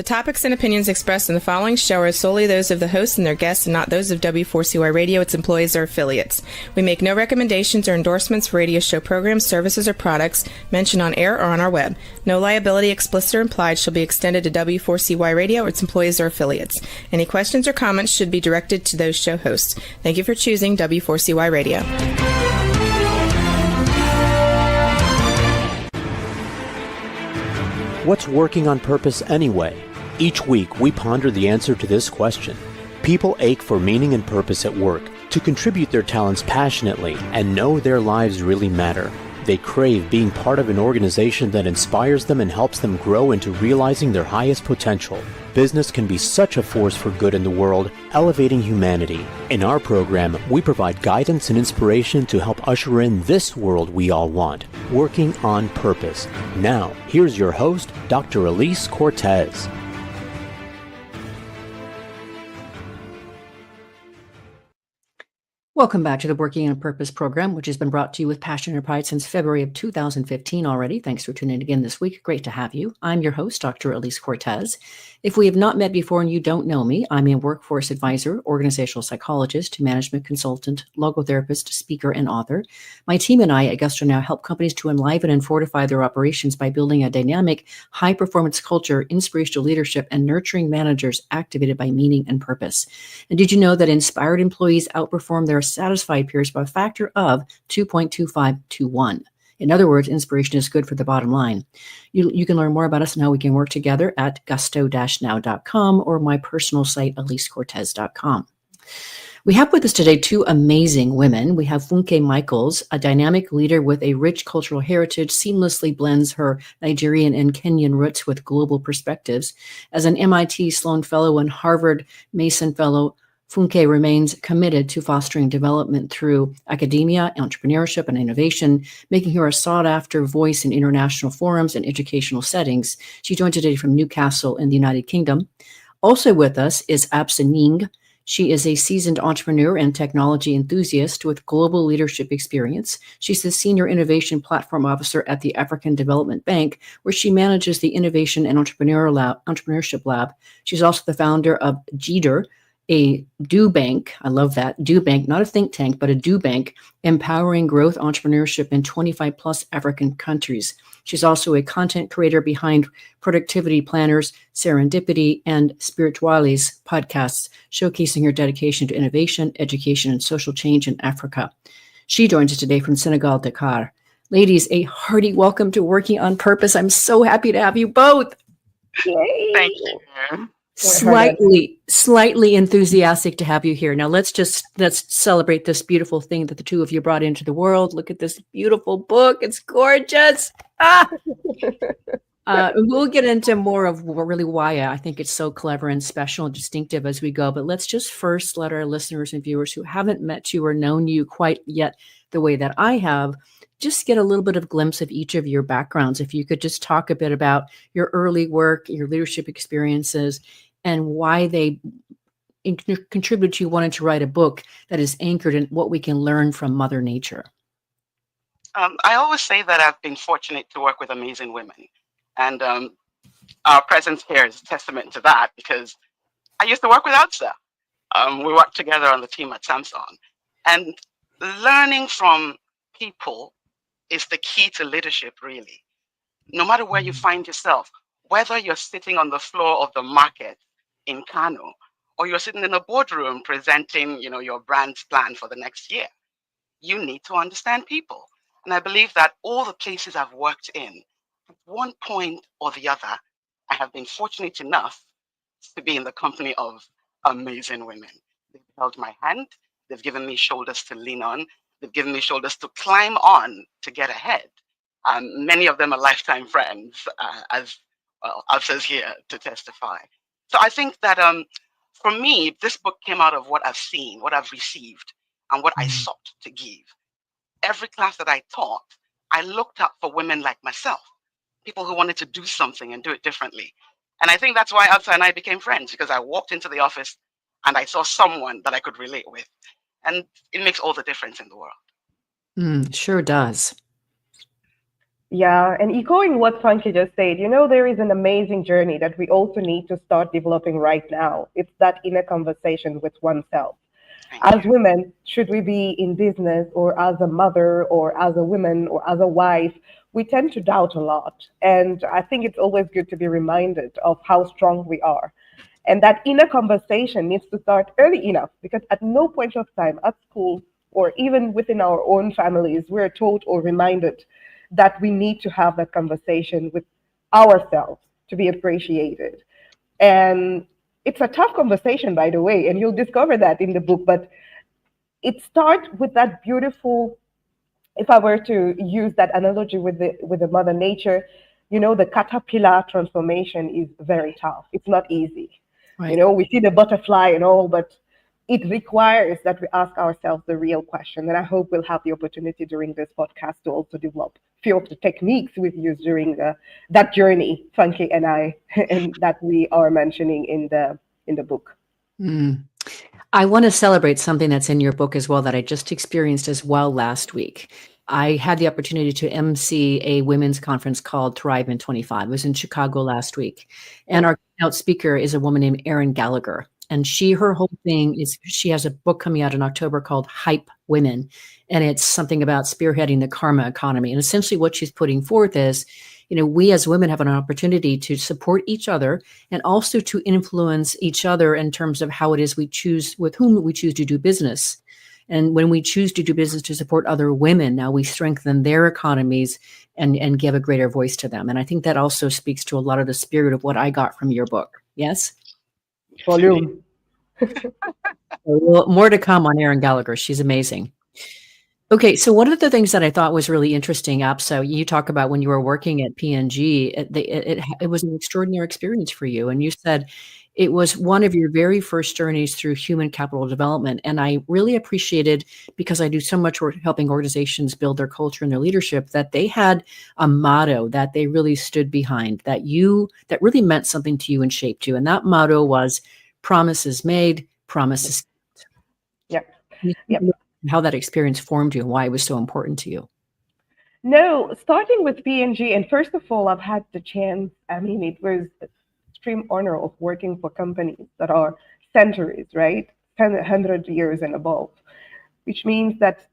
The topics and opinions expressed in the following show are solely those of the hosts and their guests and not those of W4CY Radio, its employees, or affiliates. We make no recommendations or endorsements for radio show programs, services, or products mentioned on air or on our web. No liability, explicit or implied, shall be extended to W4CY Radio, its employees, or affiliates. Any questions or comments should be directed to those show hosts. Thank you for choosing W4CY Radio. What's working on purpose anyway? Each week, we ponder the answer to this question. People ache for meaning and purpose at work, to contribute their talents passionately and know their lives really matter. They crave being part of an organization that inspires them and helps them grow into realizing their highest potential. Business can be such a force for good in the world, elevating humanity. In our program, we provide guidance and inspiration to help usher in this world we all want, working on purpose. Now, here's your host, Dr. Elise Cortez. Welcome back to the Working on Purpose program, which has been brought to you with passion and pride since February of 2015 already. Thanks for tuning in again this week. Great to have you. I'm your host, Dr. Elise Cortez. If we have not met before and you don't know me, I'm a workforce advisor, organizational psychologist, management consultant, logotherapist, speaker, and author. My team and I at Nnennaya help companies to enliven and fortify their operations by building a dynamic, high-performance culture, inspirational leadership, and nurturing managers activated by meaning and purpose. And did you know that inspired employees outperform their satisfied peers by a factor of 2.25 to 1? In other words, inspiration is good for the bottom line. You can learn more about us and how we can work together at gusto-now.com or my personal site, elisecortez.com. We have with us today two amazing women. We have Funke Michaels, a dynamic leader with a rich cultural heritage, seamlessly blends her Nigerian and Kenyan roots with global perspectives. As an MIT Sloan Fellow and Harvard Mason Fellow, Funke remains committed to fostering development through academia, entrepreneurship, and innovation, making her a sought-after voice in international forums and educational settings. She joined today from Newcastle in the United Kingdom. Also with us is Absa Gningue. She is a seasoned entrepreneur and technology enthusiast with global leadership experience. She's the Senior Innovation Platform Officer at the African Development Bank, where she manages the Innovation and Entrepreneurship Lab. She's also the founder of GEDER, a do bank. I love that. Do bank, not a think tank, but a do bank, empowering growth entrepreneurship in 25 plus African countries. She's also a content creator behind Productivity Planners, Serendipity, and Spiritualities podcasts, showcasing her dedication to innovation, education, and social change in Africa. She joins us today from Senegal, Dakar. Ladies, a hearty welcome to Working on Purpose. I'm so happy to have you both. Yay. Thank you. Slightly enthusiastic to have you here. Now let's celebrate this beautiful thing that the two of you brought into the world. Look at this beautiful book. It's gorgeous. We'll get into more of really why I think it's so clever and special and distinctive as we go. But let's just first let our listeners and viewers who haven't met you or known you quite yet the way that I have, just get a little bit of glimpse of each of your backgrounds. If you could just talk a bit about your early work, your leadership experiences, and why they contributed to you wanting to write a book that is anchored in what we can learn from Mother Nature. I always say that I've been fortunate to work with amazing women. And our presence here is a testament to that, because I used to work with Absa. We worked together on the team at Samsung. And learning from people is the key to leadership, really. No matter where you find yourself, whether you're sitting on the floor of the market in Kano, or you're sitting in a boardroom presenting, your brand's plan for the next year, you need to understand people. And I believe that all the places I've worked in, at one point or the other, I have been fortunate enough to be in the company of amazing women. They've held my hand. They've given me shoulders to lean on. They've given me shoulders to climb on to get ahead. Many of them are lifetime friends, as well, Absa's here to testify. So I think that for me, this book came out of what I've seen, what I've received, and what I sought to give. Every class that I taught, I looked up for women like myself, people who wanted to do something and do it differently. And I think that's why Absa and I became friends, because I walked into the office and I saw someone that I could relate with. And it makes all the difference in the world. Sure does. Yeah, and echoing what Funke just said, there is an amazing journey that we also need to start developing right now. It's that inner conversation with oneself. Thank As you. women, should we be in business or as a mother or as a woman or as a wife, we tend to doubt a lot. And I think it's always good to be reminded of how strong we are. And that inner conversation needs to start early enough because at no point of time at school or even within our own families, we're told or reminded that we need to have that conversation with ourselves to be appreciated. And it's a tough conversation, by the way, and you'll discover that in the book, but it starts with that beautiful, if I were to use that analogy with the mother nature, the caterpillar transformation is very tough. It's not easy. Right. We see the butterfly and all, but it requires that we ask ourselves the real question. And I hope we'll have the opportunity during this podcast to also develop few of the techniques we've used during that journey, Funke and I, and that we are mentioning in the book. Mm. I want to celebrate something that's in your book as well that I just experienced as well last week. I had the opportunity to MC a women's conference called Thrive in 25. It was in Chicago last week. And our keynote speaker is a woman named Erin Gallagher. And her whole thing is she has a book coming out in October called Hype Women. And it's something about spearheading the karma economy. And essentially what she's putting forth is, we as women have an opportunity to support each other and also to influence each other in terms of how it is we choose, with whom we choose to do business. And when we choose to do business to support other women, now we strengthen their economies and give a greater voice to them. And I think that also speaks to a lot of the spirit of what I got from your book. Yes? Volume. Well, more to come on Erin Gallagher. She's amazing. Okay, so one of the things that I thought was really interesting, Absa, you talk about when you were working at P&G, it was an extraordinary experience for you. And you said it was one of your very first journeys through human capital development. And I really appreciated, because I do so much work helping organizations build their culture and their leadership, that they had a motto that they really stood behind, that really meant something to you and shaped you. And that motto was promises made, promises kept. Yep. Can you Yep. how that experience formed you and why it was so important to you? No, starting with P&G, and first of all, I've had the chance, it was an extreme honor of working for companies that are centuries, right? 100 years and above, which means that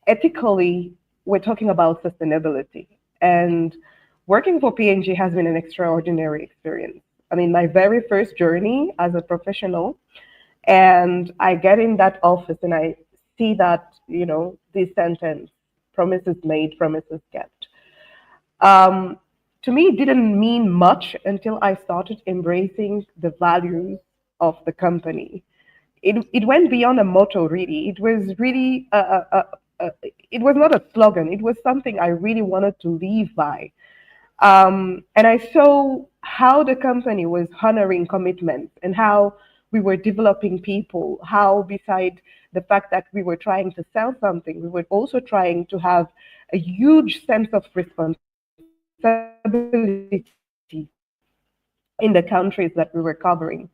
ethically, we're talking about sustainability. And working for P&G has been an extraordinary experience. My very first journey as a professional, and I get in that office and I see that, this sentence, promises made, promises kept. To me, it didn't mean much until I started embracing the values of the company. It went beyond a motto, really. It was really, it was not a slogan. It was something I really wanted to live by. And I saw how the company was honoring commitments and how we were developing people, how beside the fact that we were trying to sell something, we were also trying to have a huge sense of responsibility in the countries that we were covering.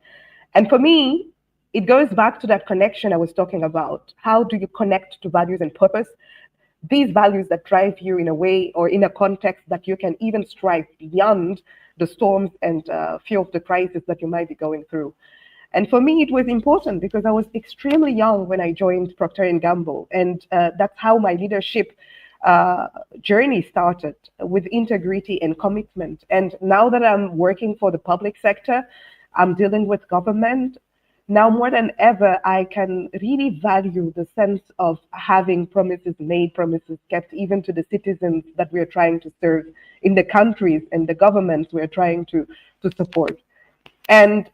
And for me, it goes back to that connection I was talking about. How do you connect to values and purpose? These values that drive you in a way or in a context that you can even strive beyond the storms and few of the crises that you might be going through. And for me, it was important because I was extremely young when I joined Procter & Gamble. And that's how my leadership journey started, with integrity and commitment. And now that I'm working for the public sector, I'm dealing with government. Now more than ever, I can really value the sense of having promises made, promises kept, even to the citizens that we're trying to serve in the countries and the governments we're trying to support. And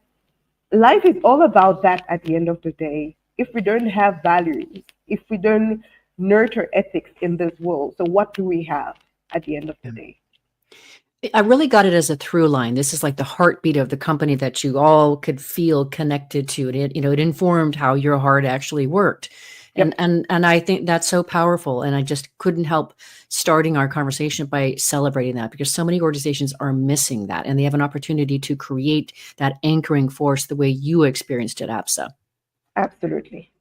life is all about that at the end of the day. If we don't have values, if we don't nurture ethics in this world, so what do we have at the end of the day? I really got it as a through line. This is like the heartbeat of the company that you all could feel connected to. It informed how your heart actually worked. Yep. And I think that's so powerful. And I just couldn't help starting our conversation by celebrating that, because so many organizations are missing that, and they have an opportunity to create that anchoring force the way you experienced it, Absa. Absolutely.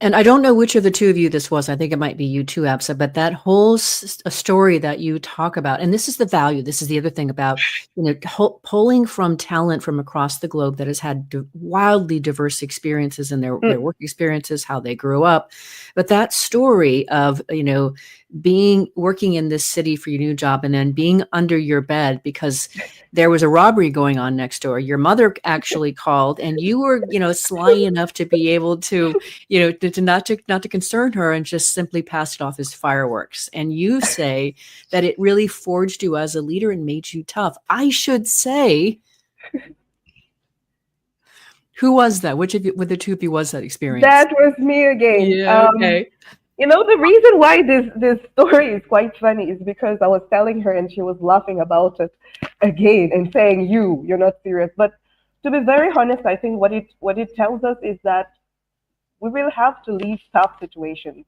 And I don't know which of the two of you this was. I think it might be you too, Absa, but that whole story that you talk about, and this is the value, this is the other thing about, pulling from talent from across the globe that has had wildly diverse experiences in their work experiences, how they grew up. But that story of, working in this city for your new job and then being under your bed because there was a robbery going on next door. Your mother actually called and you were, sly enough to be able to, not to concern her and just simply pass it off as fireworks. And you say that it really forged you as a leader and made you tough. I should say, who was that? Which of you, with the two of you, was that experience? That was me again. Yeah, okay. The reason why this story is quite funny is because I was telling her and she was laughing about it again and saying, you're not serious. But to be very honest, I think what it tells us is that we will have to leave tough situations.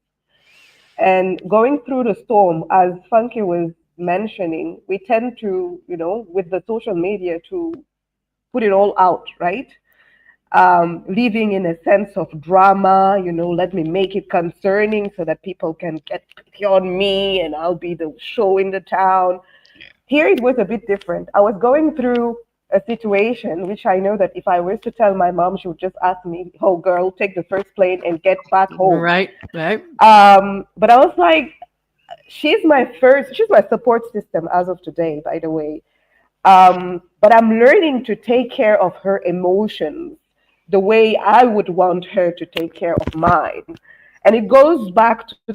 And going through the storm, as Funke was mentioning, we tend to, with the social media, to put it all out, right? Living in a sense of drama, let me make it concerning so that people can get pity on me and I'll be the show in the town. Here it was a bit different. I was going through a situation which I know that if I was to tell my mom, she would just ask me, oh girl, take the first plane and get back home. Right. But I was like, she's my support system as of today, by the way. But I'm learning to take care of her emotions the way I would want her to take care of mine. And it goes back to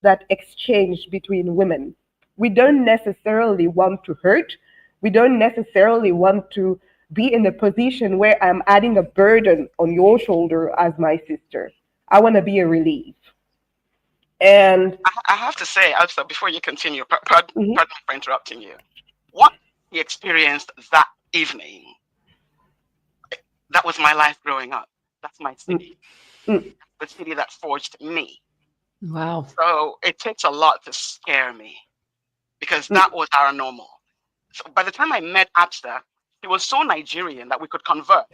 that exchange between women. We don't necessarily want to hurt. We don't necessarily want to be in a position where I'm adding a burden on your shoulder as my sister. I want to be a relief. And I have to say, Absa, before you continue, pardon me for interrupting you. What you experienced that evening, that was my life growing up. That's my city. The city that forged me. Wow. So it takes a lot to scare me because that was our normal. So by the time I met Absa, she was so Nigerian that we could converse.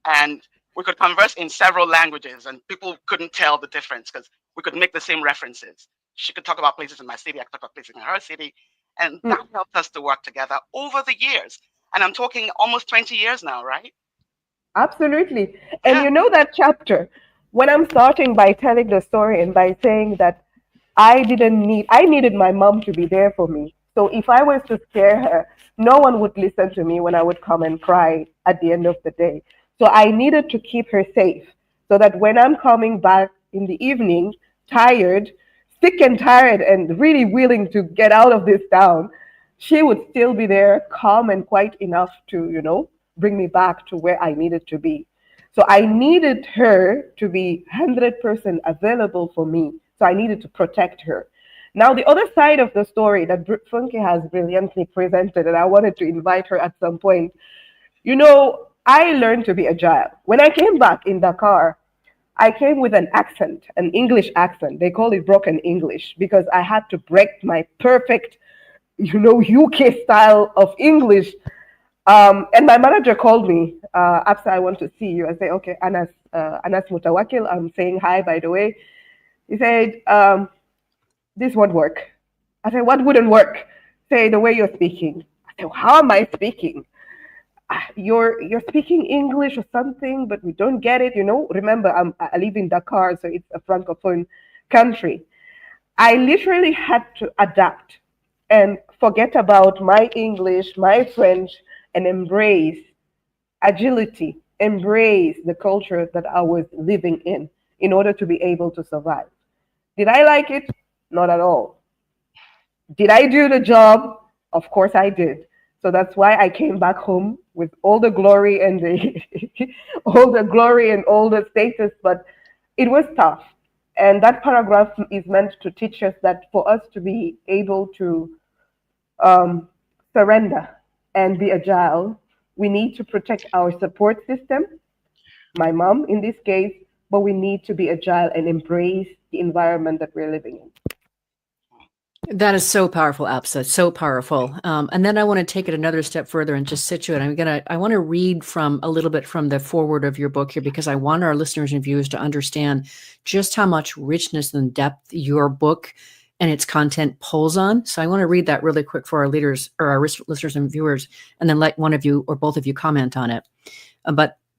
And we could converse in several languages and people couldn't tell the difference because we could make the same references. She could talk about places in my city, I could talk about places in her city. And that helped us to work together over the years. And I'm talking almost 20 years now, right? Absolutely. And that chapter, when I'm starting by telling the story and by saying that I needed my mom to be there for me. So if I was to scare her, no one would listen to me when I would come and cry at the end of the day. So I needed to keep her safe so that when I'm coming back in the evening, tired, sick and tired and really willing to get out of this town, she would still be there, calm and quiet enough to, bring me back to where I needed to be. So I needed her to be 100% available for me. So I needed to protect her. Now, the other side of the story that Funke has brilliantly presented, and I wanted to invite her at some point, I learned to be agile. When I came back in Dakar, I came with an accent, an English accent. They call it broken English because I had to break my perfect, UK style of English. And my manager called me, Absa, I want to see you. I say, okay, Anas Mutawakil, I'm saying hi, by the way. He said, this won't work. I said, what wouldn't work? Say, the way you're speaking. I said, how am I speaking? You're speaking English or something, but we don't get it. Remember, I live in Dakar, so it's a Francophone country. I literally had to adapt and forget about my English, my French, and embrace agility, embrace the culture that I was living in order to be able to survive. Did I like it? Not at all. Did I do the job? Of course I did. So that's why I came back home with all the glory and all the status, but it was tough. And that paragraph is meant to teach us that for us to be able to surrender and be agile, we need to protect our support system, my mom in this case, but we need to be agile and embrace the environment that we're living in. That is so powerful, Absa. So powerful. And then I want to take it another step further and just situate. I want to read from a little bit from the foreword of your book here, because I want our listeners and viewers to understand just how much richness and depth your book and its content pulls on. So I want to read that really quick for our leaders or our listeners and viewers, and then let one of you or both of you comment on it.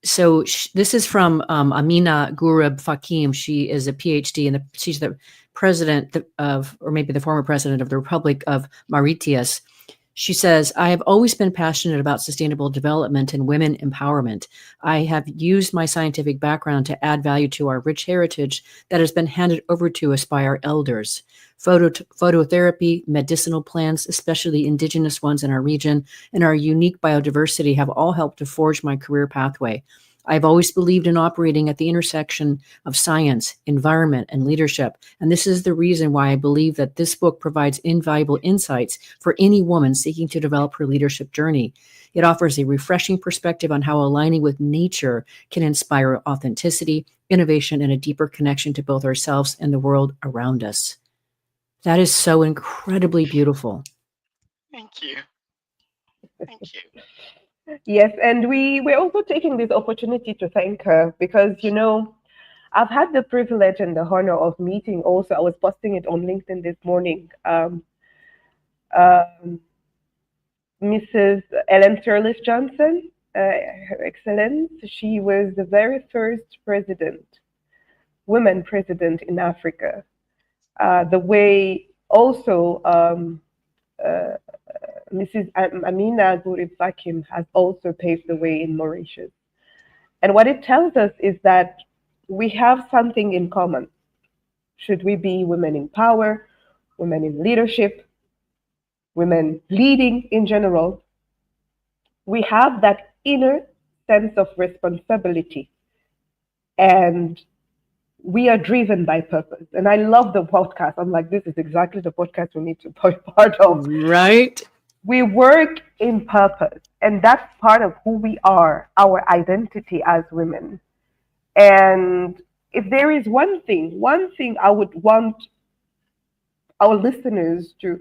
This is from Amina Gurib Fakim. She is a PhD, and she's the president of, or maybe the former president of, the Republic of Mauritius. She says, I have always been passionate about sustainable development and women empowerment. I have used my scientific background to add value to our rich heritage that has been handed over to us by our elders. Phototherapy, medicinal plants, especially indigenous ones in our region, and our unique biodiversity have all helped to forge my career pathway. I've always believed in operating at the intersection of science, environment, and leadership, and this is the reason why I believe that this book provides invaluable insights for any woman seeking to develop her leadership journey. It offers a refreshing perspective on how aligning with nature can inspire authenticity, innovation, and a deeper connection to both ourselves and the world around us. That is so incredibly beautiful. Thank you. Thank you. Yes, and we're also taking this opportunity to thank her because, I've had the privilege and the honor of meeting also. I was posting it on LinkedIn this morning. Mrs. Ellen Sirleaf Johnson, Her Excellence, she was the very first woman president in Africa. The way also Mrs. Amina Gurib Fakim has also paved the way in Mauritius. And what it tells us is that we have something in common. Should we be women in power, women in leadership, women leading in general, we have that inner sense of responsibility, and we are driven by purpose. And I love the podcast. I'm like, this is exactly the podcast we need to be part of. Right. We work in purpose, and that's part of who we are, our identity as women. And if there is one thing I would want our listeners to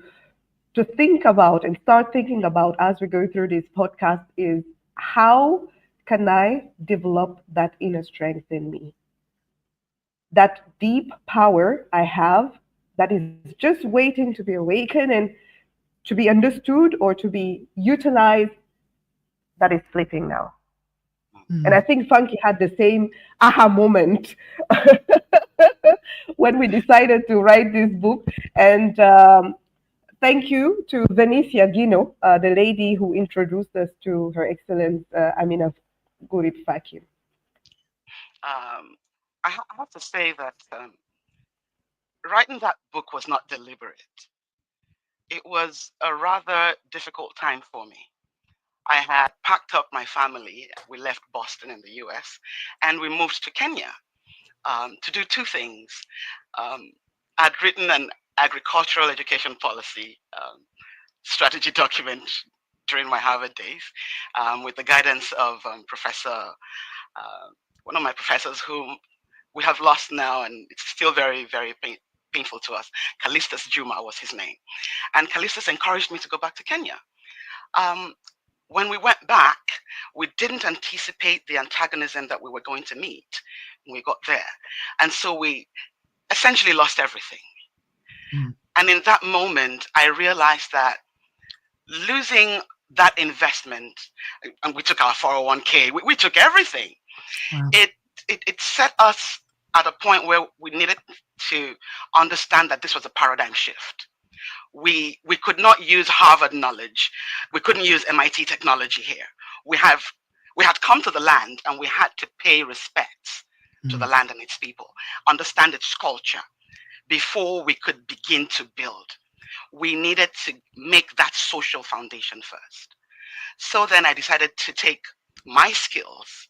think about and start thinking about as we go through this podcast is, how can I develop that inner strength in me? That deep power I have that is just waiting to be awakened and to be understood or to be utilized, that is sleeping now. And I think Funke had the same aha moment when we decided to write this book. And thank you to Venicia Gino, the lady who introduced us to Her Excellence Amina Gurib Fakim. I have to say that writing that book was not deliberate. It was a rather difficult time for me. I had packed up my family. We left Boston in the US and we moved to Kenya to do two things. I'd written an agricultural education policy strategy document during my Harvard days with the guidance of one of my professors whom we have lost now, and it's still very, very painful to us. Callistus Juma was his name. And Callistus encouraged me to go back to Kenya. When we went back, we didn't anticipate the antagonism that we were going to meet when we got there. And so we essentially lost everything. And in that moment, I realized that losing that investment, and we took our 401k, we took everything. Wow. It set us at a point where we needed to understand that this was a paradigm shift. We could not use Harvard knowledge. We couldn't use MIT technology here. We had come to the land and we had to pay respects to the land and its people, understand its culture before we could begin to build. We needed to make that social foundation first. So then I decided to take my skills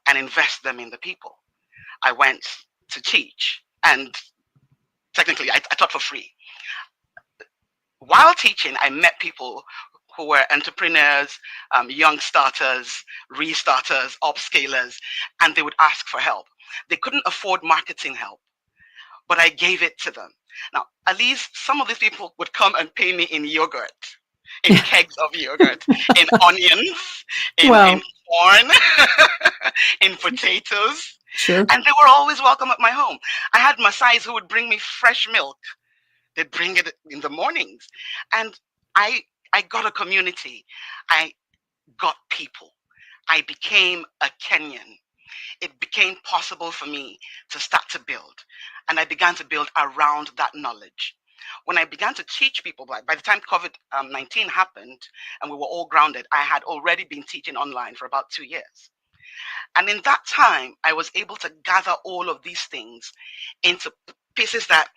and invest them in the people. I went to teach, and technically I taught for free. While teaching, I met people who were entrepreneurs, young starters, restarters, upscalers, and they would ask for help. They couldn't afford marketing help, but I gave it to them. Now, at least some of these people would come and pay me in yogurt, in kegs of yogurt, in onions, in corn, in potatoes. Sure. And they were always welcome at my home. I had Masais who would bring me fresh milk. They'd bring it in the mornings. And I got a community. I got people. I became a Kenyan. It became possible for me to start to build. And I began to build around that knowledge. When I began to teach people, by the time COVID-19 happened and we were all grounded, I had already been teaching online for about 2 years. And in that time, I was able to gather all of these things into pieces that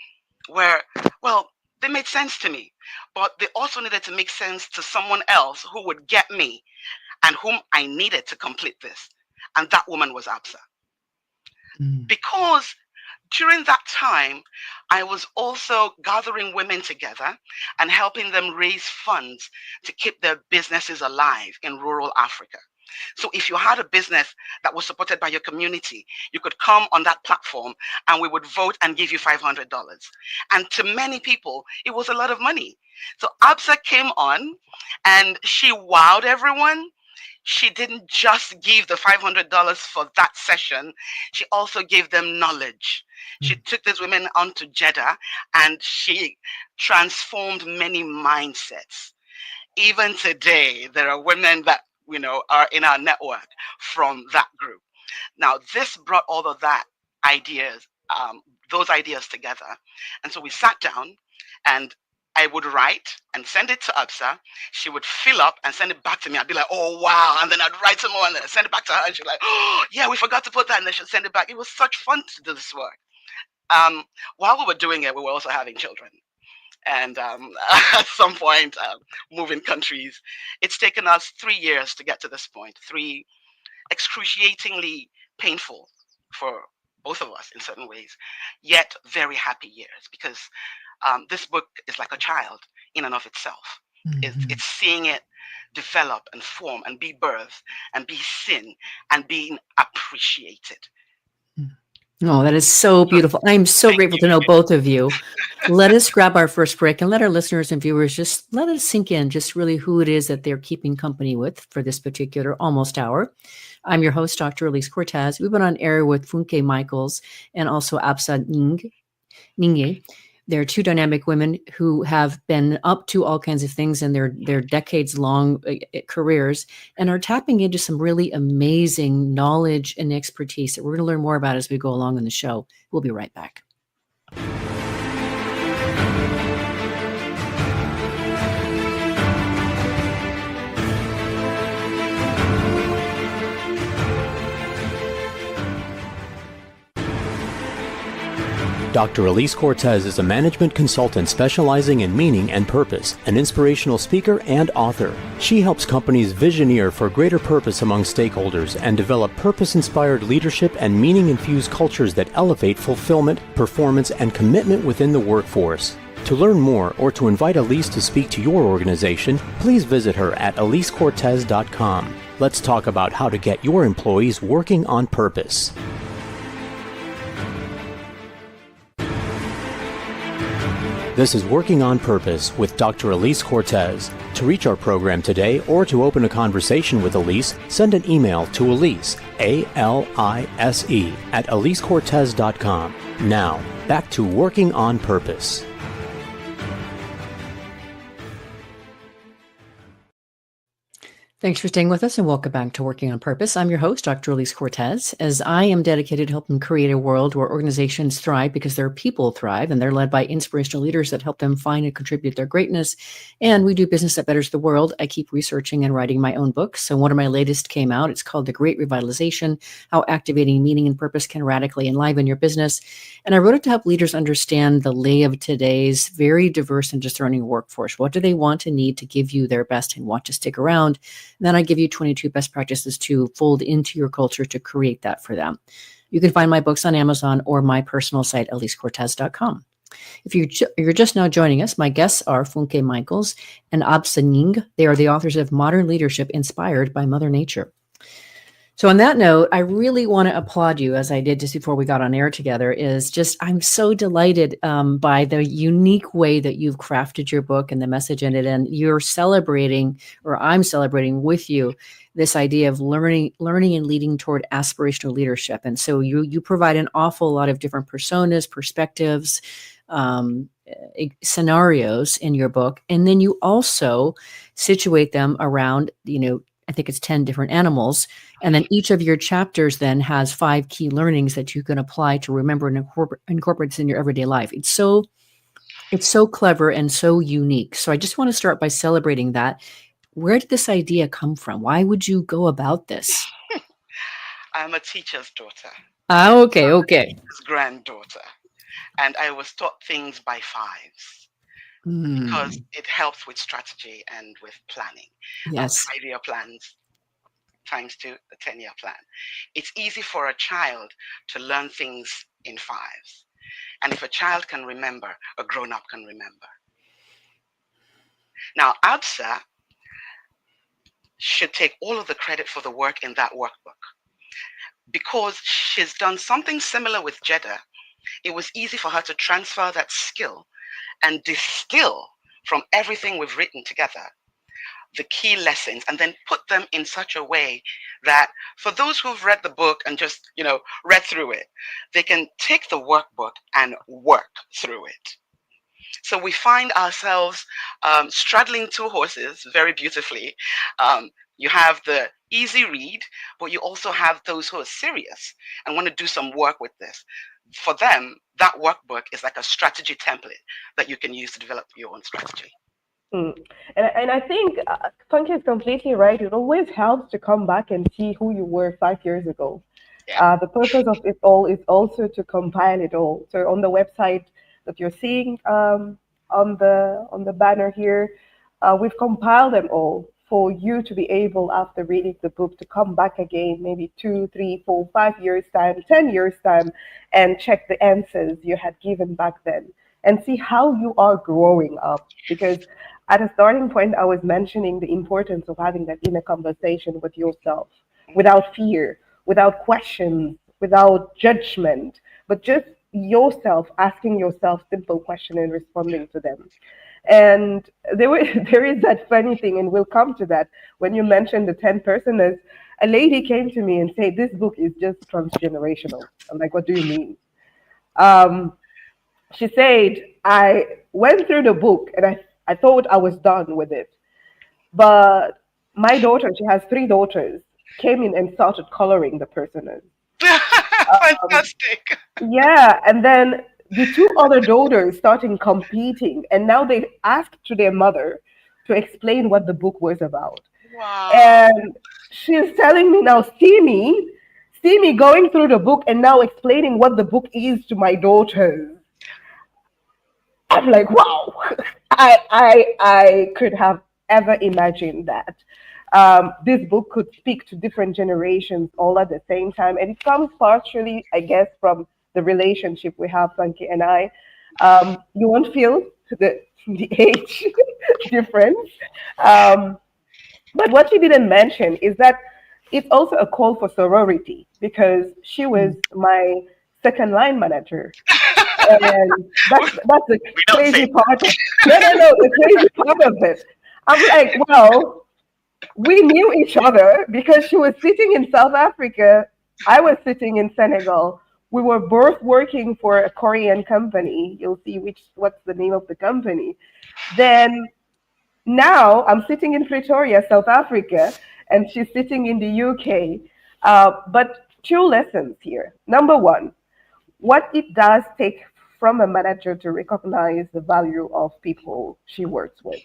were, well, they made sense to me, but they also needed to make sense to someone else who would get me and whom I needed to complete this. And that woman was Absa. Because during that time, I was also gathering women together and helping them raise funds to keep their businesses alive in rural Africa. So if you had a business that was supported by your community, you could come on that platform and we would vote and give you $500. And to many people, it was a lot of money. So Absa came on and she wowed everyone. She didn't just give the $500 for that session. She also gave them knowledge. She took these women onto Jeddah and she transformed many mindsets. Even today, there are women that are in our network from that group. Now, this brought all of that those ideas together. And so we sat down and I would write and send it to Absa. She would fill up and send it back to me. I'd be like, oh, wow. And then I'd write some more and then I'd send it back to her. And she'd be like, oh, yeah, we forgot to put that. And then she'd send it back. It was such fun to do this work. While we were doing it, we were also having children. And at some point, moving countries. It's taken us 3 years to get to this point, 3 excruciatingly painful for both of us in certain ways, yet very happy years, because this book is like a child in and of itself. It's seeing it develop and form and be birthed and be seen and being appreciated. Oh, that is so beautiful. I'm so grateful to know both of you. Let us grab our first break and let our listeners and viewers just let it sink in just really who it is that they're keeping company with for this particular almost hour. I'm your host, Dr. Elise Cortez. We've been on air with Funke Michaels and also Absa Gningue. They're 2 dynamic women who have been up to all kinds of things in their decades-long careers and are tapping into some really amazing knowledge and expertise that we're going to learn more about as we go along in the show. We'll be right back. Dr. Elise Cortez is a management consultant specializing in meaning and purpose, an inspirational speaker and author. She helps companies visioneer for greater purpose among stakeholders and develop purpose-inspired leadership and meaning-infused cultures that elevate fulfillment, performance, and commitment within the workforce. To learn more or to invite Elise to speak to your organization, please visit her at elisecortez.com. Let's talk about how to get your employees working on purpose. This is Working on Purpose with Dr. Elise Cortez. To reach our program today or to open a conversation with Elise, send an email to Elise, A-L-I-S-E, at elisecortez.com. Now, back to Working on Purpose. Thanks for staying with us and welcome back to Working on Purpose. I'm your host, Dr. Elise Cortez, as I am dedicated to helping create a world where organizations thrive because their people thrive and they're led by inspirational leaders that help them find and contribute their greatness. And we do business that betters the world. I keep researching and writing my own books. So one of my latest came out. It's called The Great Revitalization, How Activating Meaning and Purpose Can Radically Enliven Your Business. And I wrote it to help leaders understand the lay of today's very diverse and discerning workforce. What do they want and need to give you their best and want to stick around? And then I give you 22 best practices to fold into your culture to create that for them. You can find my books on Amazon or my personal site, elisecortez.com. If you're just now joining us, my guests are Funke Michaels and Absa Gningue. They are the authors of Modern Leadership Inspired by Mother Nature. So on that note, I really want to applaud you, as I did just before we got on air together, I'm so delighted by the unique way that you've crafted your book and the message in it. And you're celebrating, or I'm celebrating with you, this idea of learning and leading toward aspirational leadership. And so you provide an awful lot of different personas, perspectives, scenarios in your book. And then you also situate them around, I think it's 10 different animals. And then each of your chapters then has 5 key learnings that you can apply to remember and incorporate this in your everyday life. It's so clever and so unique. So I just want to start by celebrating that. Where did this idea come from? Why would you go about this? I'm a teacher's daughter. Okay. His granddaughter. And I was taught things by 5s because it helps with strategy and with planning. Yes. 5-year plans times 2, the 10-year plan. It's easy for a child to learn things in 5s. And if a child can remember, a grown-up can remember. Now, Absa should take all of the credit for the work in that workbook because she's done something similar with Jeddah. It was easy for her to transfer that skill and distill from everything we've written together the key lessons and then put them in such a way that for those who've read the book and just, read through it, they can take the workbook and work through it. So we find ourselves straddling 2 horses very beautifully. You have the easy read, but you also have those who are serious and want to do some work with this. For them, that workbook is like a strategy template that you can use to develop your own strategy. And I think Funke is completely right. It always helps to come back and see who you were 5 years ago. Yeah. The purpose of it all is also to compile it all. So on the website that you're seeing on the banner here, we've compiled them all for you to be able, after reading the book, to come back again, maybe 2, 3, 4, 5 years time, 10 years time, and check the answers you had given back then and see how you are growing up. Because at a starting point, I was mentioning the importance of having that inner conversation with yourself without fear, without questions, without judgment, but just yourself asking yourself simple questions and responding to them. And there is that funny thing, and we'll come to that. When you mentioned the 10 personas, a lady came to me and said, this book is just transgenerational. I'm like, what do you mean? She said, I went through the book and I thought I was done with it. But my daughter, she has 3 daughters, came in and started coloring the personas. Fantastic. Yeah, and then the 2 other daughters starting competing, and now they asked to their mother to explain what the book was about. Wow. And she's telling me now, see me going through the book and now explaining what the book is to my daughters. I'm like, wow, I could have ever imagined that. This book could speak to different generations all at the same time. And it comes partially, I guess, from the relationship we have, Funke and I. You won't feel the age difference. But what she didn't mention is that it's also a call for sorority, because she was my second line manager. And that's the crazy part. No, the crazy part of it. I'm like, well, we knew each other because she was sitting in South Africa. I was sitting in Senegal. We were both working for a Korean company. You'll see what's the name of the company. Then now I'm sitting in Pretoria, South Africa, and she's sitting in the UK. But 2 lessons here. Number 1, what it does take from a manager to recognize the value of people she works with.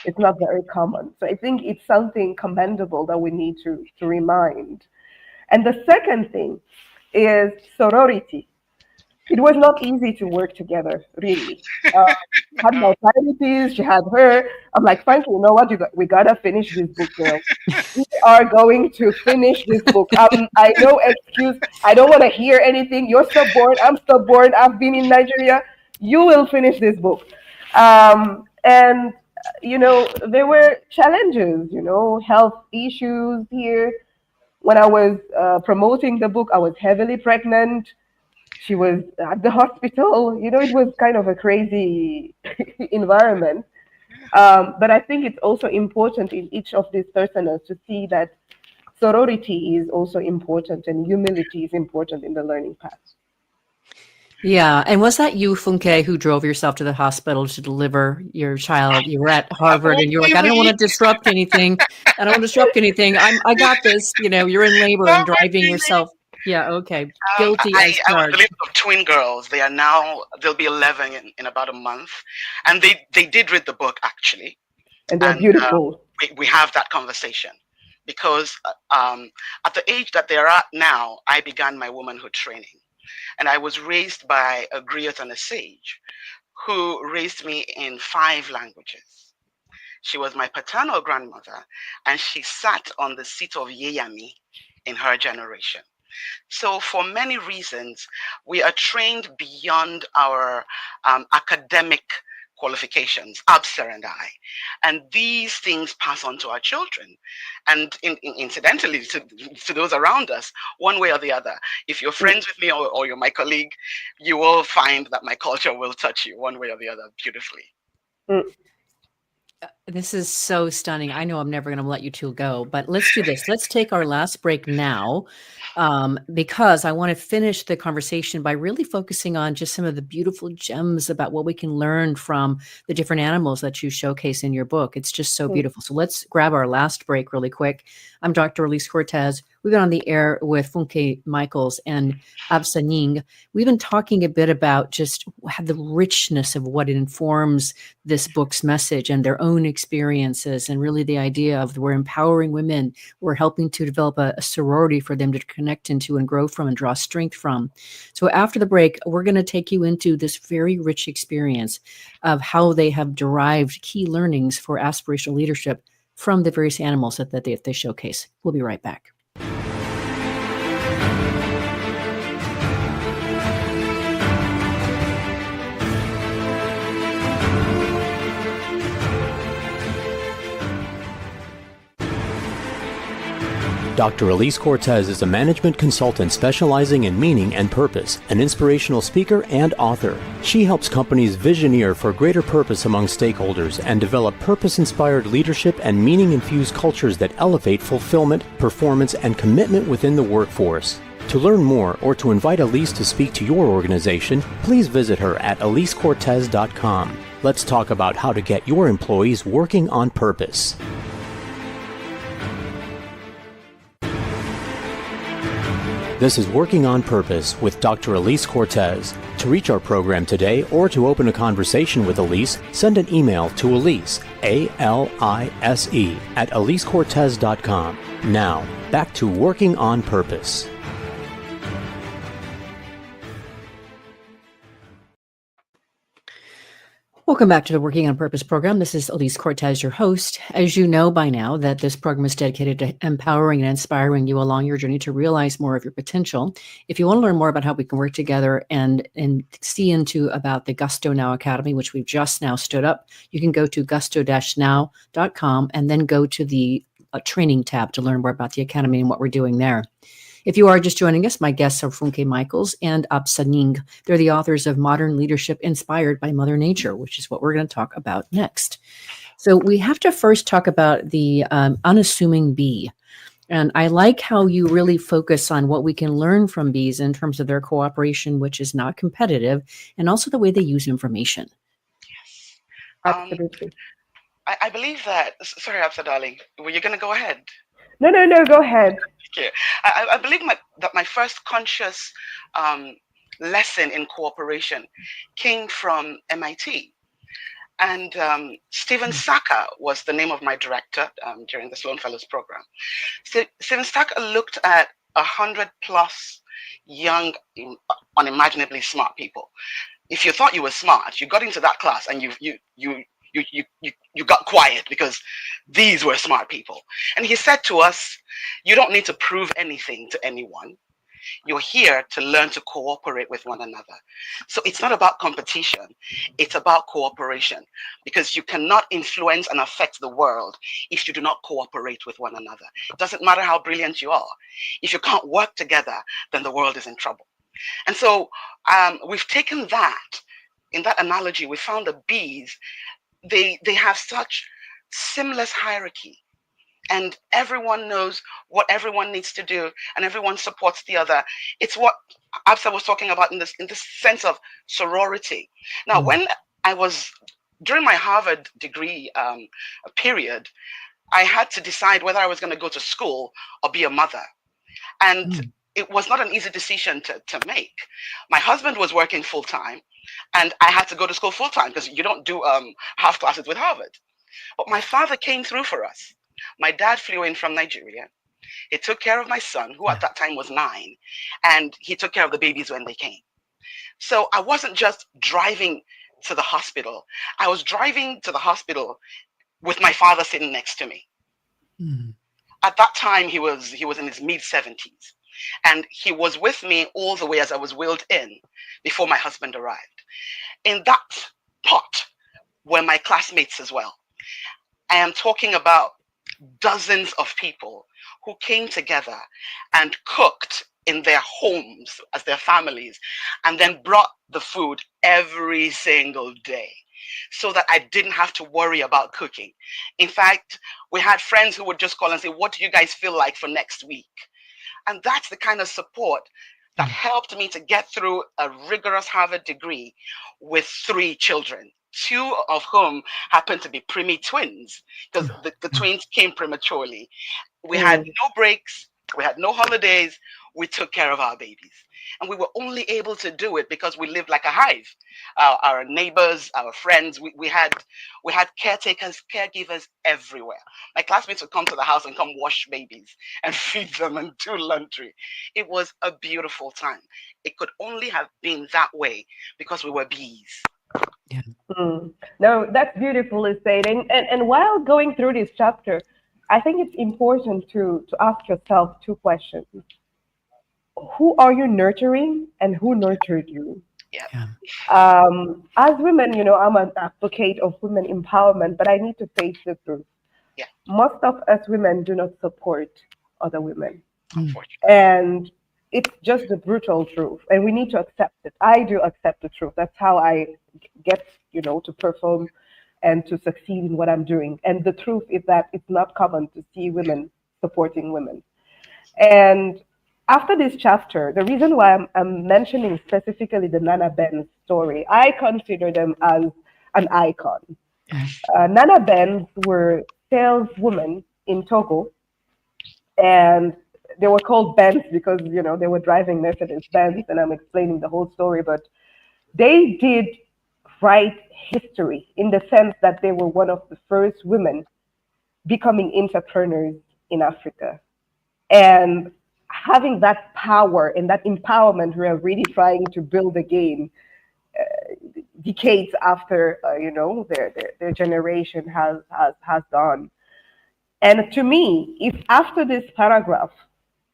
It's not very common. So I think it's something commendable that we need to remind. And the second thing is sorority. It was not easy to work together, really. Had my priorities, she had her. I'm like, Frank, you know what? We gotta finish this book, girl. We are going to finish this book. I no excuse. I don't want to hear anything. You're stubborn. I'm stubborn. I've been in Nigeria. You will finish this book. And there were challenges, health issues here. when I was promoting the book, I was heavily pregnant. She was at the hospital. It was kind of a crazy environment. But I think it's also important in each of these personas to see that sorority is also important and humility is important in the learning path. Yeah. And was that you, Funke, who drove yourself to the hospital to deliver your child? You were at Harvard and you're like, I don't want to disrupt anything. I don't want to disrupt anything. I got this. You're in labor and driving yourself. Yeah. Okay. Guilty as I was the charged. leader of twin girls. They'll be 11 in about a month. And they did read the book, actually. And they're beautiful. We have that conversation because at the age that they're at now, I began my womanhood training. And I was raised by a griot and a sage who raised me in 5 languages. She was my paternal grandmother, and she sat on the seat of Yeyami in her generation. So for many reasons, we are trained beyond our academic qualifications, Absa and I. And these things pass on to our children. And incidentally, to those around us, one way or the other. If you're friends with me or you're my colleague, you will find that my culture will touch you one way or the other beautifully. This is so stunning. I know I'm never going to let you two go, but let's do this. Let's take our last break now, because I want to finish the conversation by really focusing on just some of the beautiful gems about what we can learn from the different animals that you showcase in your book. It's just so beautiful. So let's grab our last break really quick. I'm Dr. Elise Cortez. We've been on the air with Funke Michaels and Absa Gningue. We've been talking a bit about just the richness of what informs this book's message and their own experiences, and really the idea of we're empowering women. We're helping to develop a sorority for them to connect into and grow from and draw strength from. So after the break, we're going to take you into this very rich experience of how they have derived key learnings for aspirational leadership from the various animals that they showcase. We'll be right back. Dr. Elise Cortez is a management consultant specializing in meaning and purpose, an inspirational speaker and author. She helps companies visioneer for greater purpose among stakeholders and develop purpose-inspired leadership and meaning-infused cultures that elevate fulfillment, performance, and commitment within the workforce. To learn more or to invite Elise to speak to your organization, please visit her at elisecortez.com. Let's talk about how to get your employees working on purpose. This is Working on Purpose with Dr. Elise Cortez. To reach our program today or to open a conversation with Elise, send an email to Elise, A-L-I-S-E, at elisecortez.com. Now, back to Working on Purpose. Welcome back to the Working on Purpose program. This is Elise Cortez, your host. As you know by now, that this program is dedicated to empowering and inspiring you along your journey to realize more of your potential. If you want to learn more about how we can work together and see into about the Gusto Now Academy, which we've just now stood up, you can go to gusto-now.com and then go to the training tab to learn more about the Academy and what we're doing there. If you are just joining us, my guests are Funke Michaels and Absa Gningue. They're the authors of Modern Leadership Inspired by Mother Nature, which is what we're going to talk about next. So we have to first talk about the unassuming bee. And I like how you really focus on what we can learn from bees in terms of their cooperation, which is not competitive, and also the way they use information. Yes. Absolutely. I believe that, sorry, Absa, darling, were you going to go ahead? No, go ahead. Okay. I believe that my first conscious lesson in cooperation came from MIT. And Stephen Saka was the name of my director during the Sloan Fellows program. So Stephen Saka looked at 100 plus young, unimaginably smart people. If you thought you were smart, you got into that class and you got quiet because these were smart people. And he said to us, you don't need to prove anything to anyone. You're here to learn to cooperate with one another. So it's not about competition. It's about cooperation, because you cannot influence and affect the world if you do not cooperate with one another. It doesn't matter how brilliant you are. If you can't work together, then the world is in trouble. And so we've taken that, in that analogy, we found the bees, they have such seamless hierarchy. And everyone knows what everyone needs to do, and everyone supports the other. It's what Absa was talking about in this sense of sorority. Now, when I was during my Harvard degree period, I had to decide whether I was going to go to school or be a mother, and it was not an easy decision to make. My husband was working full time, and I had to go to school full time because you don't do half classes with Harvard. But my father came through for us. My dad flew in from Nigeria. He took care of my son, who at that time was 9, and he took care of the babies when they came. So I wasn't just driving to the hospital. I was driving to the hospital with my father sitting next to me. At that time, he was in his mid-70s, and he was with me all the way as I was wheeled in before my husband arrived. In that pot were my classmates as well. I am talking about dozens of people who came together and cooked in their homes as their families, and then brought the food every single day so that I didn't have to worry about cooking. In fact, we had friends who would just call and say, "What do you guys feel like for next week?" And that's the kind of support that helped me to get through a rigorous Harvard degree with 3 children, 2 of whom happened to be preemie twins, because the twins came prematurely. We had no breaks, we had no holidays, we took care of our babies. And we were only able to do it because we lived like a hive. Our neighbors, our friends, we had caretakers, caregivers everywhere. My classmates would come to the house and come wash babies and feed them and do laundry. It was a beautiful time. It could only have been that way because we were bees. Yeah. No, that's beautifully said. And while going through this chapter, I think it's important to ask yourself 2 questions. Who are you nurturing, and who nurtured you? Yeah. As women, I'm an advocate of women empowerment, but I need to face the truth. Yeah. Most of us women do not support other women. Unfortunately. And it's just the brutal truth, and we need to accept it. I do accept the truth. That's how I get, to perform and to succeed in what I'm doing. And the truth is that it's not common to see women supporting women. And after this chapter, the reason why I'm mentioning specifically the Nana Benz story, I consider them as an icon. Nana Benz were saleswomen in Togo, and they were called Benz because, they were driving Mercedes Benz, and I'm explaining the whole story, but they did write history in the sense that they were one of the first women becoming entrepreneurs in Africa. And having that power and that empowerment, we are really trying to build again decades after, their generation has done. And to me, if after this paragraph,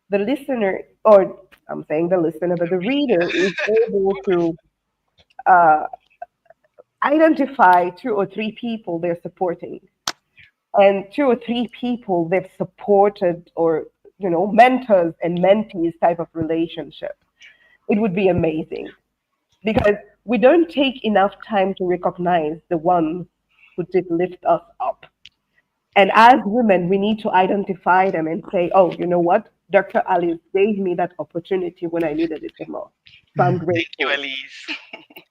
the listener, or I'm saying the listener, but the reader is able to identify 2 or 3 people they're supporting, and 2 or 3 people they've supported, or mentors and mentees type of relationship, it would be amazing, because we don't take enough time to recognize the ones who did lift us up. And as women, we need to identify them and say, oh, you know what? Dr. Alice gave me that opportunity when I needed it the most. So I'm grateful. Thank you, Alice.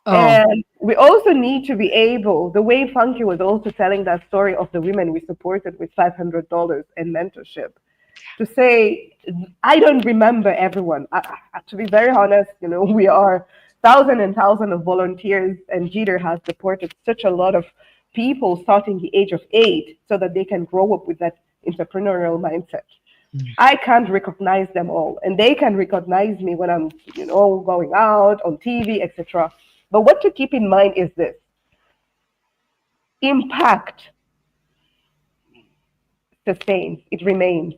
And we also need to be able, the way Funke was also telling that story of the women we supported with $500 in mentorship, to say, I don't remember everyone. To be very honest, we are thousands and thousands of volunteers, and Jeter has supported such a lot of people starting the age of 8 so that they can grow up with that entrepreneurial mindset. I can't recognize them all, and they can recognize me when I'm, going out on TV, etc. But what to keep in mind is this: impact sustains, it remains.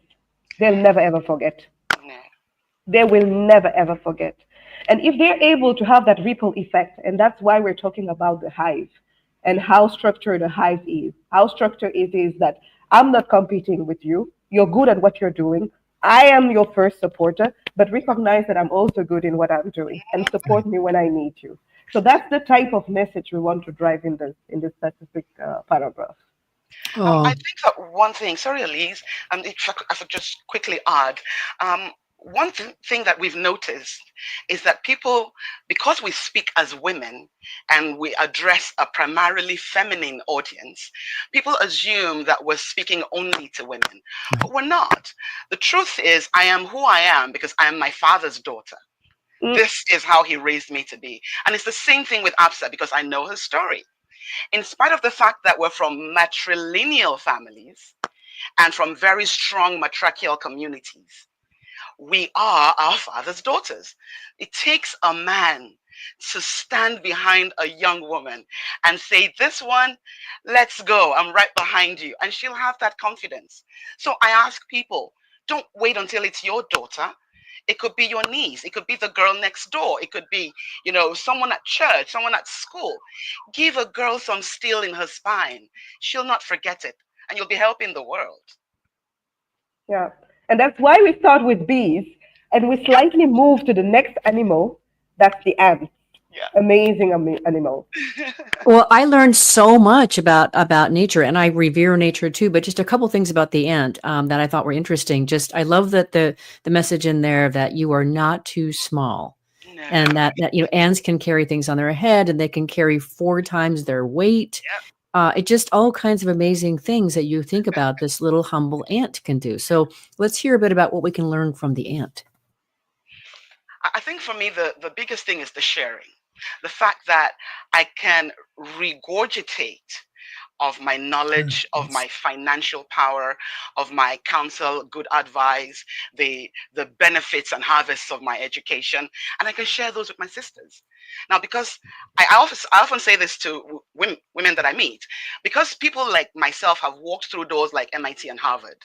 They'll never ever forget. They will never, ever forget. And if they're able to have that ripple effect, and that's why we're talking about the hive and how structured the hive is, how structured it is that I'm not competing with you. You're good at what you're doing. I am your first supporter, but recognize that I'm also good in what I'm doing and support me when I need you. So that's the type of message we want to drive in this specific paragraph. I think that one thing, sorry, Elise, if I could just quickly add, one thing that we've noticed is that people, because we speak as women and we address a primarily feminine audience, people assume that we're speaking only to women, but we're not. The truth is, I am who I am because I am my father's daughter. This is how he raised me to be. And it's the same thing with Absa because I know her story. In spite of the fact that we're from matrilineal families and from very strong matriarchal communities, we are our father's daughters. It takes a man to stand behind a young woman and say, this one, let's go. I'm right behind you. And she'll have that confidence. So I ask people, don't wait until it's your daughter. It could be your niece. It could be the girl next door. It could be, someone at church, someone at school. Give a girl some steel in her spine. She'll not forget it. And you'll be helping the world. Yeah. And that's why we start with bees and we slightly move to the next animal. That's the ant. Yeah. Amazing animal. Well, I learned so much about nature, and I revere nature too. But just a couple things about the ant that I thought were interesting. Just I love that the message in there that you are not too small, and that ants can carry things on their head, and they can carry 4 times their weight. Yep. It just all kinds of amazing things that you think about this little humble ant can do. So let's hear a bit about what we can learn from the ant. I think for me, the biggest thing is the sharing. The fact that I can regurgitate of my knowledge, of my financial power, of my counsel, good advice, the benefits and harvests of my education, and I can share those with my sisters. Now, because I often say this to women that I meet, because people like myself have walked through doors like MIT and Harvard,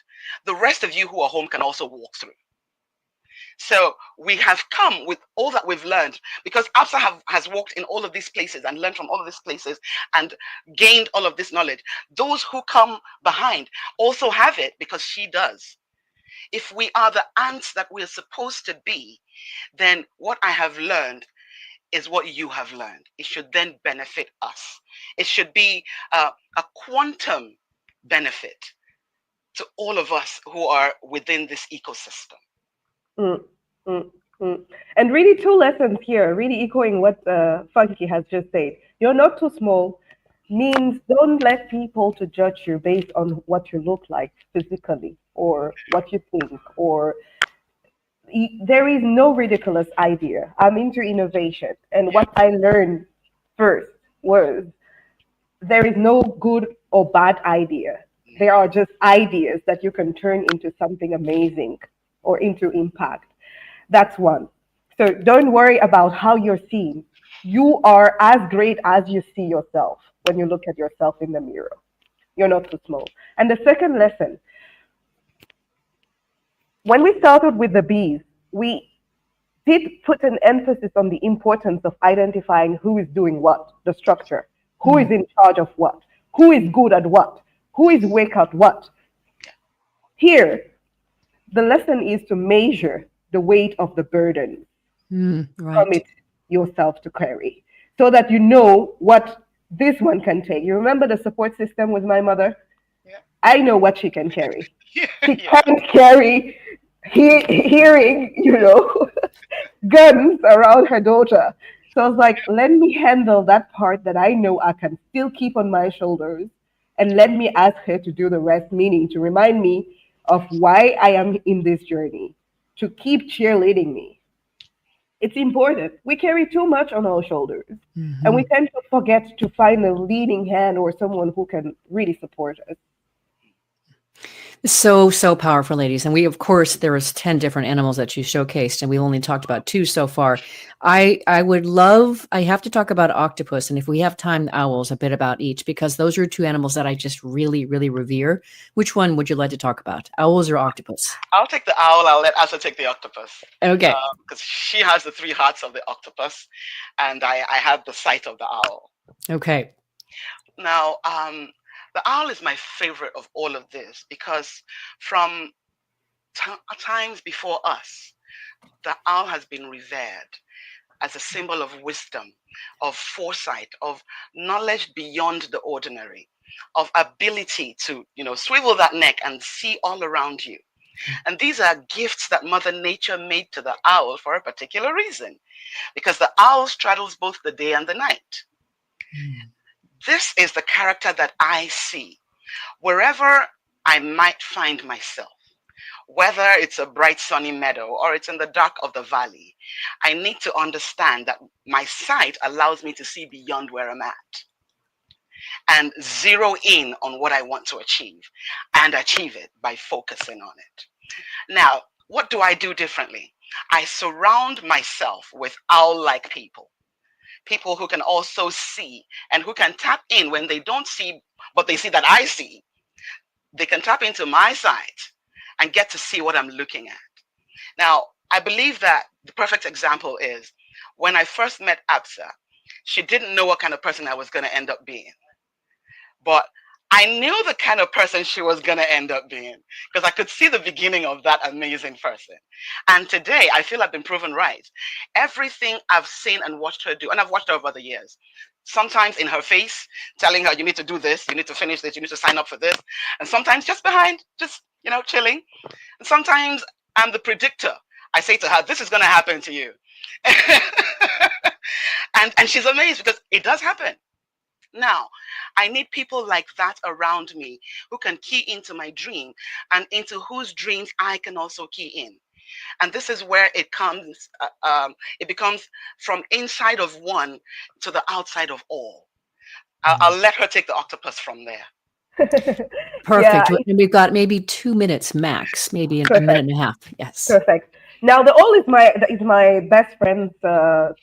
the rest of you who are home can also walk through. So we have come with all that we've learned because Absa has walked in all of these places and learned from all of these places and gained all of this knowledge. Those who come behind also have it because she does. If we are the ants that we're supposed to be, then what I have learned is what you have learned. It should then benefit us. It should be a quantum benefit to all of us who are within this ecosystem. And really 2 lessons here, really echoing what Funke has just said. You're not too small means don't let people to judge you based on what you look like physically or what you think, or there is no ridiculous idea. I'm into innovation, and what I learned first was there is no good or bad idea. There are just ideas that you can turn into something amazing or into impact. That's one. So don't worry about how you're seen. You are as great as you see yourself when you look at yourself in the mirror. You're not too small. And the second lesson, when we started with the bees, we did put an emphasis on the importance of identifying who is doing what, the structure, who is in charge of what, who is good at what, who is weak at what. Here, the lesson is to measure the weight of the burden from it yourself to carry, so that you know what this one can take. You remember the support system with my mother? Yeah. I know what she can carry. She can't carry hearing, guns around her daughter. So I was like, let me handle that part that I know I can still keep on my shoulders, and let me ask her to do the rest, meaning to remind me of why I am in this journey, to keep cheerleading me. It's important. We carry too much on our shoulders, and we tend to forget to find a leading hand or someone who can really support us. So powerful, ladies. And we, of course, there was 10 different animals that you showcased, and we only talked about 2 so far. I have to talk about octopus, and if we have time, owls, a bit about each, because those are 2 animals that I just really, really revere. Which one would you like to talk about? Owls or octopus? I'll take the owl. I'll let Absa take the octopus. Okay. Because she has the 3 hearts of the octopus, and I have the sight of the owl. Okay. Now, the owl is my favorite of all of this because from times before us, the owl has been revered as a symbol of wisdom, of foresight, of knowledge beyond the ordinary, of ability to, swivel that neck and see all around you. And these are gifts that Mother Nature made to the owl for a particular reason, because the owl straddles both the day and the night. This is the character that I see wherever I might find myself. Whether it's a bright sunny meadow or it's in the dark of the valley, I need to understand that my sight allows me to see beyond where I'm at and zero in on what I want to achieve and achieve it by focusing on it. Now, what do I do differently? I surround myself with owl-like people who can also see and who can tap in when they don't see, but they see that I see. They can tap into my sight and get to see what I'm looking at. Now, I believe that the perfect example is when I first met Absa, she didn't know what kind of person I was going to end up being. But I knew the kind of person she was going to end up being because I could see the beginning of that amazing person. And today, I feel I've been proven right. Everything I've seen and watched her do, and I've watched her over the years, sometimes in her face, telling her, you need to do this, you need to finish this, you need to sign up for this. And sometimes just behind, just, chilling. And sometimes I'm the predictor. I say to her, this is going to happen to you. and she's amazed because it does happen. Now, I need people like that around me who can key into my dream and into whose dreams I can also key in. And this is where it comes, it becomes from inside of one to the outside of all. I'll let her take the octopus from there. Perfect. Yeah. And we've got maybe 2 minutes max, maybe a minute and a half. Yes. Perfect. Now, the owl is my best friend's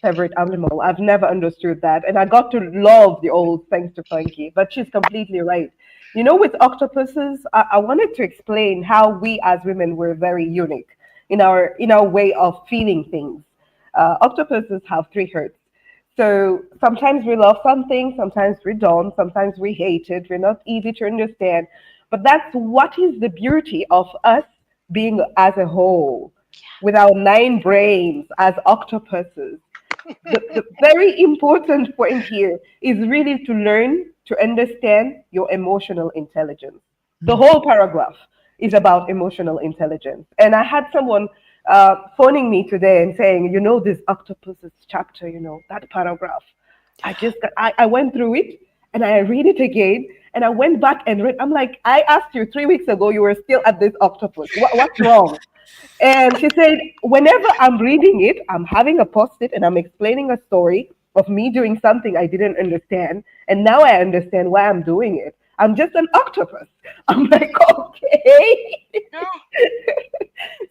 favorite animal. I've never understood that. And I got to love the owl thanks to Funke. But she's completely right. With octopuses, I wanted to explain how we as women were very unique in our way of feeling things. Octopuses have 3 hearts. So sometimes we love something, sometimes we don't, sometimes we hate it. We're not easy to understand. But that's what is the beauty of us being as a whole, with our 9 brains as octopuses. The very important point here is really to learn to understand your emotional intelligence. The whole paragraph is about emotional intelligence. And I had someone phoning me today and saying, this octopuses chapter, that paragraph. I went through it and I read it again and I went back and read. I'm like, I asked you 3 weeks ago, you were still at this octopus. What's wrong? And she said, whenever I'm reading it, I'm having a post-it and I'm explaining a story of me doing something I didn't understand. And now I understand why I'm doing it. I'm just an octopus. I'm like, okay.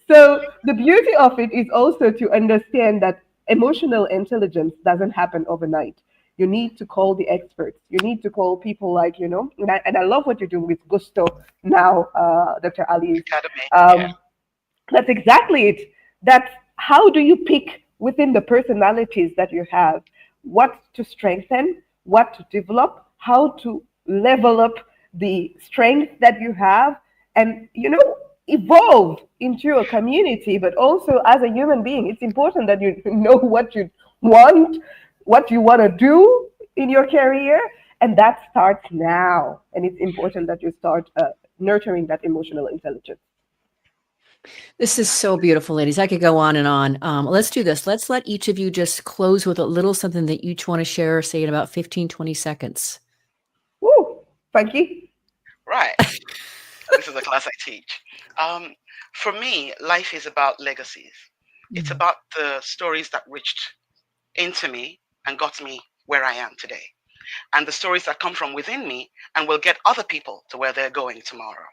So the beauty of it is also to understand that emotional intelligence doesn't happen overnight. You need to call the experts. You need to call people like, and I love what you're doing with Gusto now, Dr. Ali. That's exactly it. That's how do you pick within the personalities that you have, what to strengthen, what to develop, how to level up the strength that you have, and, evolve into a community, but also as a human being. It's important that you know what you want to do in your career, and that starts now. And it's important that you start nurturing that emotional intelligence. This is so beautiful, ladies. I could go on and on. Let's do this. Let's let each of you just close with a little something that you each want to share, say in about 15, 20 seconds. Woo, Funke. Right. This is a class I teach. For me, life is about legacies. It's about the stories that reached into me and got me where I am today. And the stories that come from within me and will get other people to where they're going tomorrow.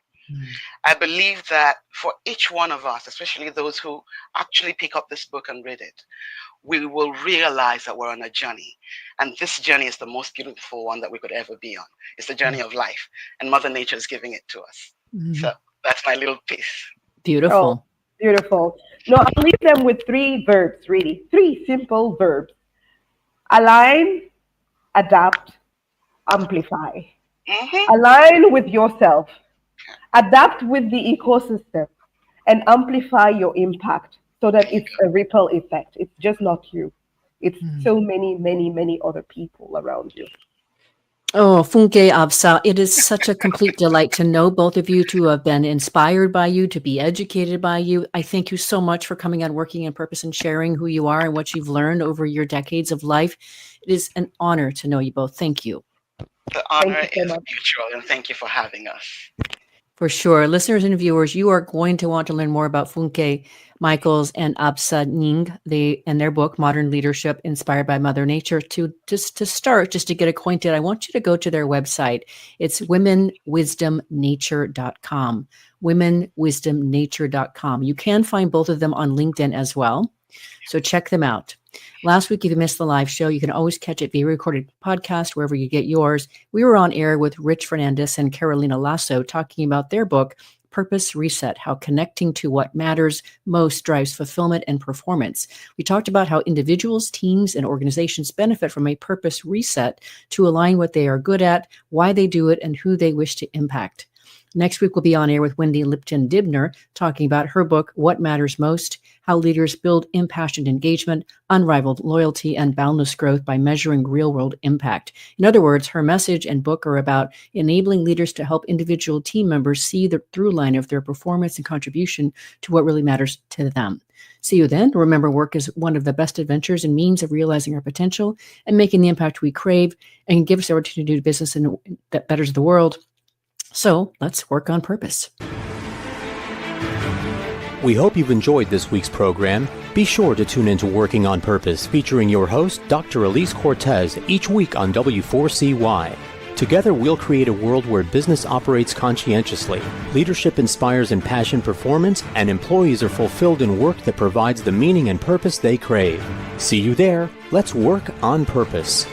I believe that for each one of us, especially those who actually pick up this book and read it, we will realize that we're on a journey. And this journey is the most beautiful one that we could ever be on. It's the journey of life. And Mother Nature is giving it to us. So that's my little piece. Beautiful. Oh, beautiful. No, I'll leave them with 3 verbs, really. 3 simple verbs. Align, adapt, amplify. Align with yourself. Adapt with the ecosystem. And amplify your impact so that it's a ripple effect. It's just not you. It's so many, many, many other people around you. Oh, Funke, Absa, it is such a complete delight to know both of you, to have been inspired by you, to be educated by you. I thank you so much for coming on Working in Purpose and sharing who you are and what you've learned over your decades of life. It is an honor to know you both. Thank you. The honor is mutual, and thank you for having us. For sure. Listeners and viewers, you are going to want to learn more about Funke Michaels and Absa Gningue, and their book, Modern Leadership, Inspired by Mother Nature. To get acquainted, I want you to go to their website. It's womenwisdomnature.com, womenwisdomnature.com. You can find both of them on LinkedIn as well. So check them out. Last week, if you missed the live show, you can always catch it via recorded podcast wherever you get yours. We were on air with Rich Fernandez and Carolina Lasso talking about their book, Purpose Reset, how connecting to what matters most drives fulfillment and performance. We talked about how individuals, teams, and organizations benefit from a purpose reset to align what they are good at, why they do it, and who they wish to impact. Next week, we'll be on air with Wendy Lipton-Dibner talking about her book, What Matters Most, How Leaders Build Impassioned Engagement, Unrivaled Loyalty, and Boundless Growth by Measuring Real-World Impact. In other words, her message and book are about enabling leaders to help individual team members see the through line of their performance and contribution to what really matters to them. See you then. Remember, work is one of the best adventures and means of realizing our potential and making the impact we crave, and can give us the opportunity to do business that betters the world. So let's work on purpose. We hope you've enjoyed this week's program. Be sure to tune into Working on Purpose, featuring your host, Dr. Elise Cortez, each week on W4CY. Together, we'll create a world where business operates conscientiously, leadership inspires impassioned performance, and employees are fulfilled in work that provides the meaning and purpose they crave. See you there. Let's work on purpose.